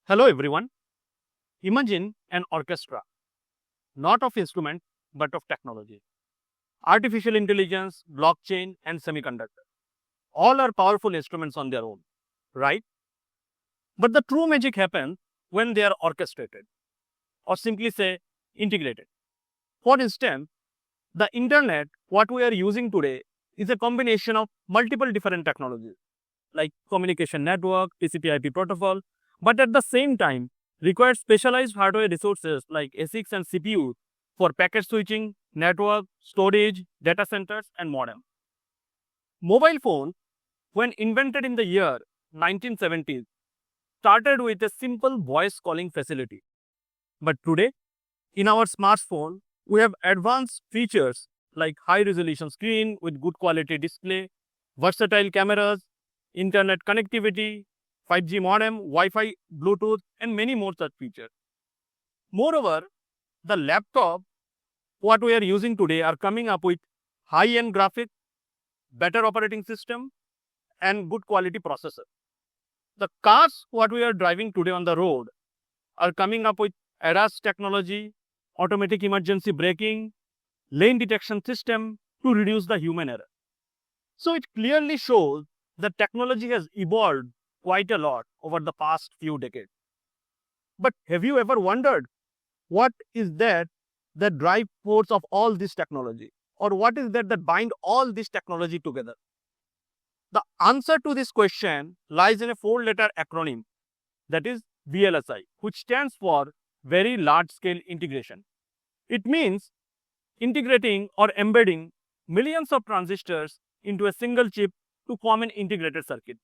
Hello everyone. Imagine an orchestra, not of instrument but of technology. Artificial intelligence, blockchain, and semiconductor. All are powerful instruments on their own, right? But the true magic happens when they are orchestrated, or simply say integrated. For instance, the internet, what we are using today, is a combination of multiple different technologies like communication network, TCP/IP protocol, but at the same time requires specialized hardware resources like ASICs and CPUs for packet switching, network, storage, data centers, and modem. Mobile phones, when invented in the year 1970s, started with a simple voice calling facility. But today, in our smartphone, we have advanced features like high resolution screen with good quality display, versatile cameras, internet connectivity, 5G modem, Wi-Fi, Bluetooth, and many more such features. Moreover, the laptop, what we are using today, are coming up with high-end graphics, better operating system, and good quality processor. The cars, what we are driving today on the road, are coming up with ADAS technology, automatic emergency braking, lane detection system to reduce the human error. So it clearly shows that technology has evolved quite a lot over the past few decades. But have you ever wondered what is that drive force of all this technology, or what is that bind all this technology together? The answer to this question lies in a 4-letter acronym, that is VLSI, which stands for Very Large Scale Integration. It means integrating or embedding millions of transistors into a single chip to form an integrated circuit.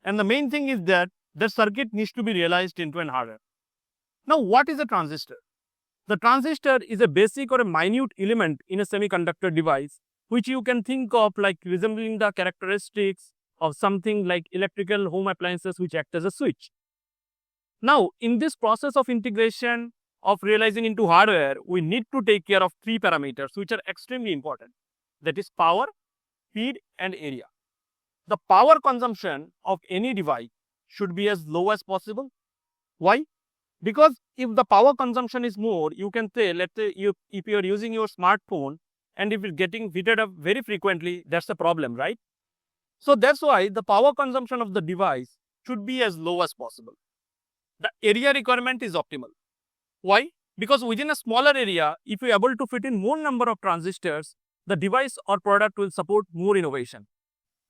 And the main thing is that the circuit needs to be realized into an hardware. Now, what is a transistor? The transistor is a basic or a minute element in a semiconductor device, which you can think of like resembling the characteristics of something like electrical home appliances which act as a switch. Now, in this process of integration of realizing into hardware, we need to take care of 3 parameters which are extremely important. That is power, speed, and area. The power consumption of any device should be as low as possible. Why? Because if the power consumption is more, you can say, let's say if you are using your smartphone and if it's getting heated up very frequently, that's a problem, right? So that's why the power consumption of the device should be as low as possible. The area requirement is optimal. Why? Because within a smaller area, if you are able to fit in more number of transistors, the device or product will support more innovation.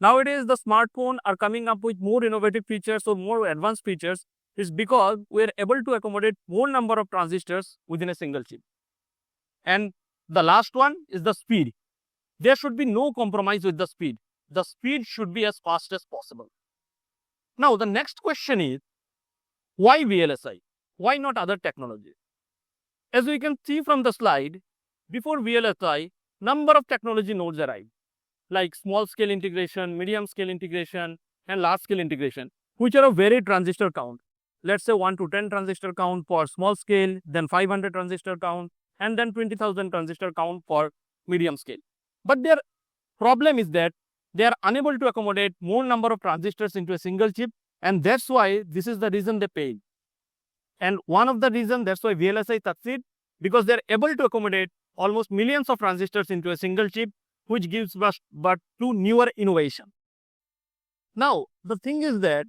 Nowadays, the smartphone are coming up with more innovative features or more advanced features is because we are able to accommodate more number of transistors within a single chip. And the last one is the speed. There should be no compromise with the speed. The speed should be as fast as possible. Now, the next question is, why VLSI? Why not other technologies? As we can see from the slide, before VLSI, number of technology nodes arrived, like small scale integration, medium scale integration, and large scale integration, which are of varied transistor count. Let's say 1 to 10 transistor count for small scale, then 500 transistor count, and then 20,000 transistor count for medium scale. But their problem is that they are unable to accommodate more number of transistors into a single chip, and that's why this is the reason they fail. And one of the reasons that's why VLSI succeed, because they're able to accommodate almost millions of transistors into a single chip, which gives us but to newer innovation. Now, the thing is that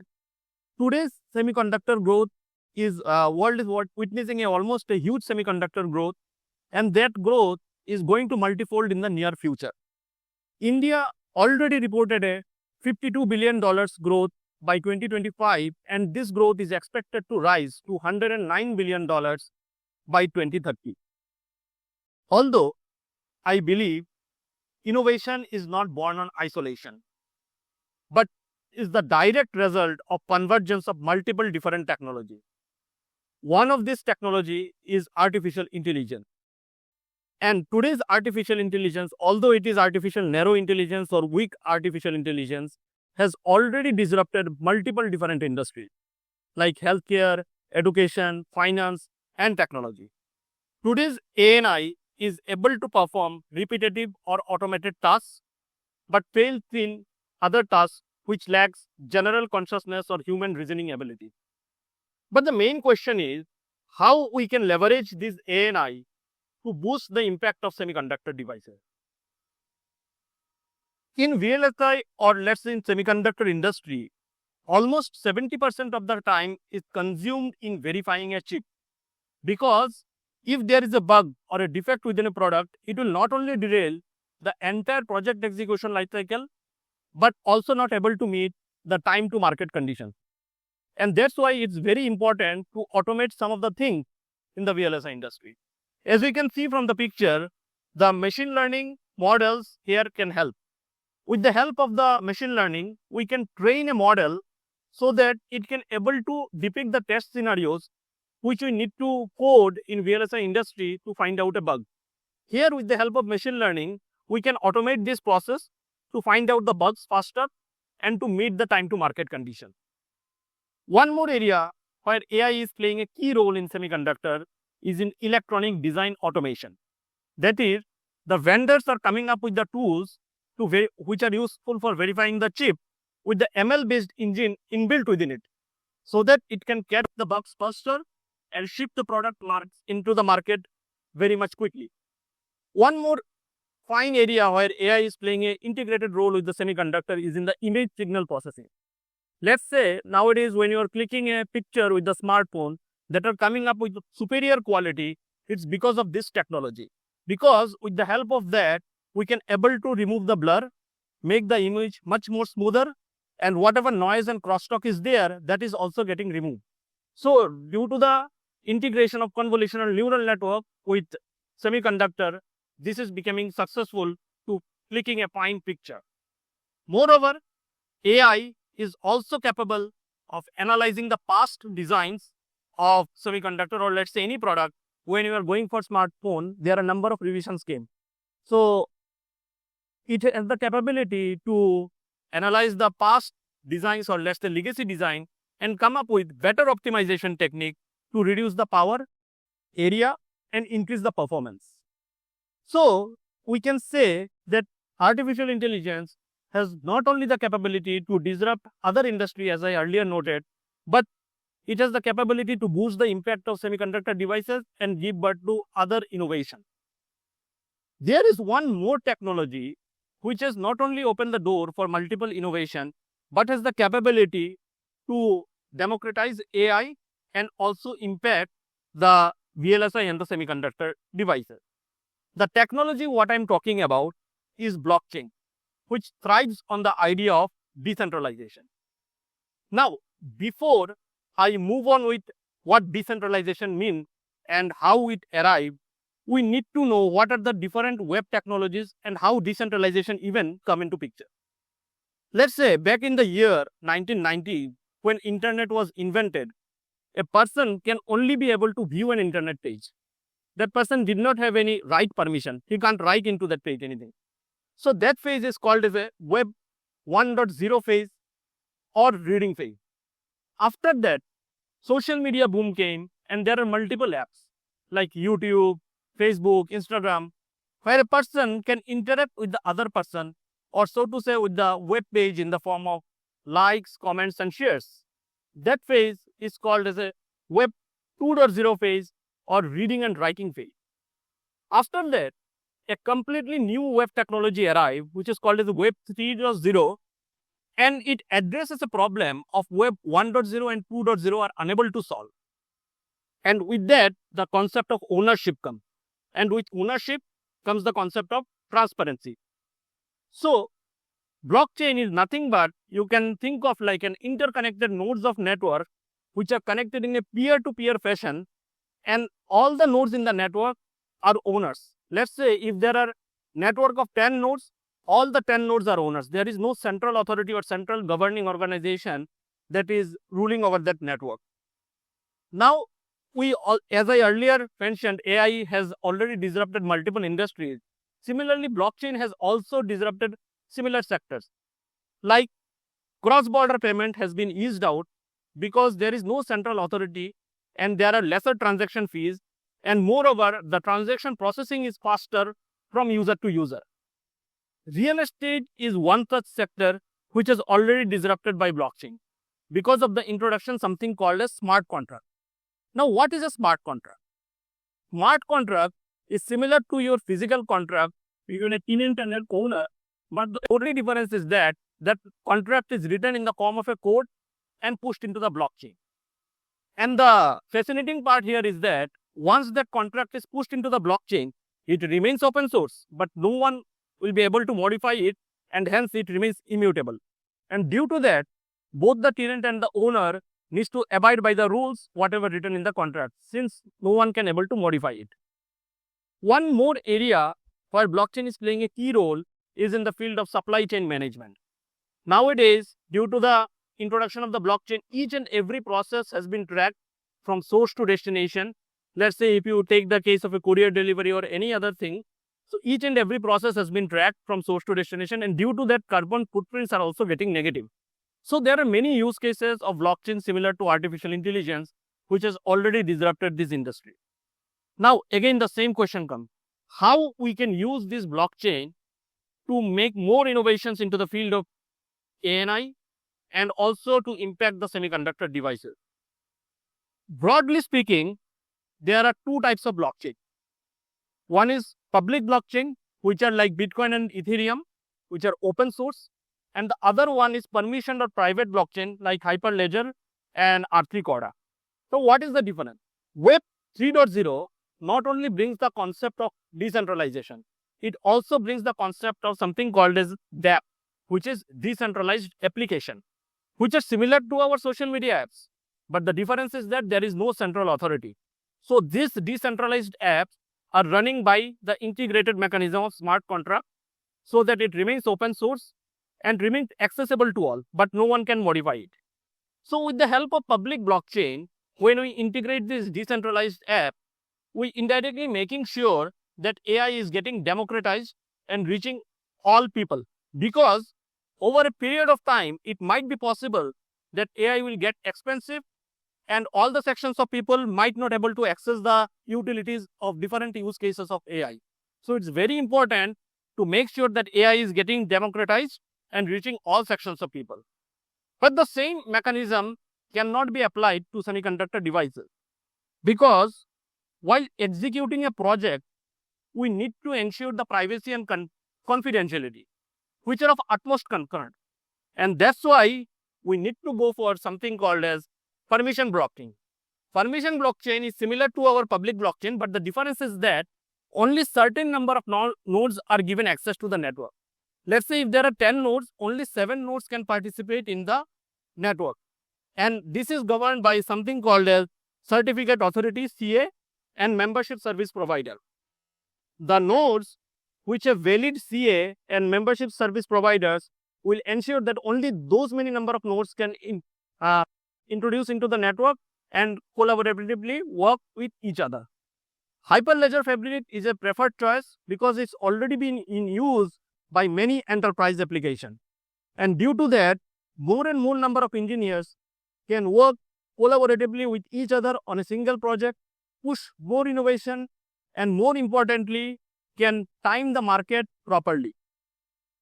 today's semiconductor growth is world is witnessing almost a huge semiconductor growth, and that growth is going to multifold in the near future. India already reported a $52 billion growth by 2025, and this growth is expected to rise to $109 billion by 2030. Although I believe innovation is not born on isolation, but is the direct result of convergence of multiple different technologies. One of this technology is artificial intelligence. And today's artificial intelligence, although it is artificial narrow intelligence or weak artificial intelligence, has already disrupted multiple different industries like healthcare, education, finance, and technology. Today's AI is able to perform repetitive or automated tasks, but fails in other tasks which lacks general consciousness or human reasoning ability. But the main question is how we can leverage this ANI to boost the impact of semiconductor devices. In VLSI, or let's say in semiconductor industry, almost 70% of the time is consumed in verifying a chip. Because if there is a bug or a defect within a product, it will not only derail the entire project execution lifecycle, but also not able to meet the time to market conditions. And that's why it's very important to automate some of the things in the VLSI industry. As we can see from the picture, the machine learning models here can help. With the help of the machine learning, we can train a model so that it can able to depict the test scenarios which we need to code in VLSI industry to find out a bug. Here, with the help of machine learning, we can automate this process to find out the bugs faster and to meet the time to market condition. One more area where AI is playing a key role in semiconductor is in electronic design automation. That is, the vendors are coming up with the tools which are useful for verifying the chip with the ML-based engine inbuilt within it, so that it can catch the bugs faster and ship the product into the market very much quickly. One more fine area where AI is playing an integrated role with the semiconductor is in the image signal processing. Let's say nowadays when you are clicking a picture with the smartphone that are coming up with superior quality, it's because of this technology. Because with the help of that, we can able to remove the blur, make the image much more smoother, and whatever noise and crosstalk is there, that is also getting removed. So due to the integration of convolutional neural network with semiconductor, this is becoming successful to clicking a fine picture. Moreover, AI is also capable of analyzing the past designs of semiconductor, or let's say any product. When you are going for smartphone, there are a number of revisions came. So it has the capability to analyze the past designs, or let's say legacy design, and come up with better optimization technique to reduce the power, area, and increase the performance. So we can say that artificial intelligence has not only the capability to disrupt other industry, as I earlier noted, but it has the capability to boost the impact of semiconductor devices and give birth to other innovation. There is one more technology which has not only opened the door for multiple innovation, but has the capability to democratize AI and also impact the VLSI and the semiconductor devices. The technology what I'm talking about is blockchain, which thrives on the idea of decentralization. Now, before I move on with what decentralization means and how it arrived, we need to know what are the different web technologies and how decentralization even come into picture. Let's say back in the year 1990, when internet was invented, a person can only be able to view an internet page. That person did not have any write permission. He can't write into that page anything. So that phase is called as a web 1.0 phase or reading phase. After that, social media boom came and there are multiple apps like YouTube, Facebook, Instagram, where a person can interact with the other person, or so to say with the web page in the form of likes, comments and shares. That phase is called as a web 2.0 phase or reading and writing phase. After that, a completely new web technology arrived, which is called as web 3.0, and it addresses a problem of web 1.0 and 2.0 are unable to solve. And with that, the concept of ownership comes. And with ownership comes the concept of transparency. So, blockchain is nothing but, you can think of like an interconnected nodes of network which are connected in a peer-to-peer fashion, and all the nodes in the network are owners. Let's say if there are network of 10 nodes, all the 10 nodes are owners. There is no central authority or central governing organization that is ruling over that network. Now, as I earlier mentioned, AI has already disrupted multiple industries. Similarly, blockchain has also disrupted similar sectors. Like cross-border payment has been eased out because there is no central authority and there are lesser transaction fees, and moreover, the transaction processing is faster from user to user. Real estate is one such sector which is already disrupted by blockchain. because of the introduction something called a smart contract. Now, what is a smart contract? Smart contract is similar to your physical contract between a tenant and an owner, but the only difference is that that contract is written in the form of a code and pushed into the blockchain. And the fascinating part here is that once that contract is pushed into the blockchain, it remains open source, but no one will be able to modify it, and hence it remains immutable. And due to that, both the tenant and the owner needs to abide by the rules, whatever written in the contract, since no one can able to modify it. One more area where blockchain is playing a key role is in the field of supply chain management. Nowadays, due to the introduction of the blockchain, each and every process has been tracked from source to destination. Let's say if you take the case of a courier delivery or any other thing, so each and every process has been tracked from source to destination, and due to that, carbon footprints are also getting negative. So there are many use cases of blockchain similar to artificial intelligence, which has already disrupted this industry. Now, again, the same question comes. How we can use this blockchain to make more innovations into the field of ANI and also to impact the semiconductor devices? Broadly speaking, there are two types of blockchain. One is public blockchain, which are like Bitcoin and Ethereum, which are open source. And the other one is permissioned or private blockchain like Hyperledger and R3 Corda. So what is the difference? Web 3.0 not only brings the concept of decentralization, it also brings the concept of something called as DApp, which is decentralized application, which are similar to our social media apps. But the difference is that there is no central authority. So these decentralized apps are running by the integrated mechanism of smart contract so that it remains open source and remains accessible to all, but no one can modify it. So with the help of public blockchain, when we integrate this decentralized app, we indirectly making sure that AI is getting democratized and reaching all people. Because over a period of time, it might be possible that AI will get expensive and all the sections of people might not able to access the utilities of different use cases of AI. So it's very important to make sure that AI is getting democratized and reaching all sections of people. But the same mechanism cannot be applied to semiconductor devices, because while executing a project, we need to ensure the privacy and confidentiality, which are of utmost concern. And that's why we need to go for something called as permission blockchain. Permission blockchain is similar to our public blockchain, but the difference is that only certain number of nodes are given access to the network. Let's say if there are 10 nodes, only 7 nodes can participate in the network. And this is governed by something called as Certificate Authority, CA, and Membership Service Provider. The nodes which have valid CA and Membership Service Providers will ensure that only those many number of nodes can introduce into the network and collaboratively work with each other. Hyperledger Fabric is a preferred choice because it's already been in use by many enterprise applications. And due to that, more and more number of engineers can work collaboratively with each other on a single project, push more innovation, and more importantly, can time the market properly.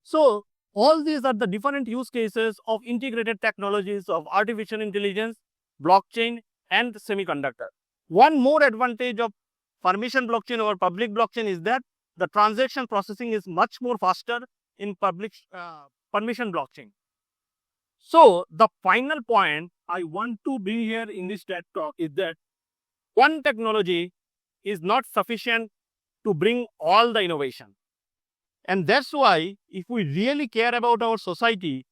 So, all these are the different use cases of integrated technologies of artificial intelligence, blockchain, and semiconductor. One more advantage of permission blockchain over public blockchain is that the transaction processing is much more faster in public permission blockchain. So, the final point I want to bring here in this TED talk is that one technology is not sufficient to bring all the innovation. And that's why if we really care about our society,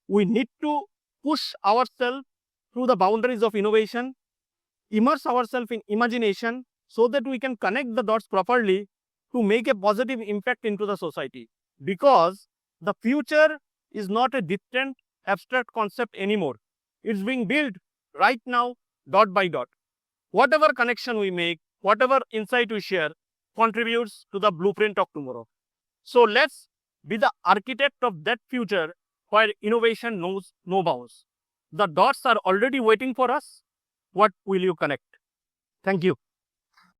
we need to push ourselves through the boundaries of innovation, immerse ourselves in imagination so that we can connect the dots properly to make a positive impact into the society. Because the future is not a distant abstract concept anymore. It's being built right now, dot by dot. Whatever connection we make, whatever insight we share, contributes to the blueprint of tomorrow. So let's be the architect of that future where innovation knows no bounds. The dots are already waiting for us. What will you connect? Thank you.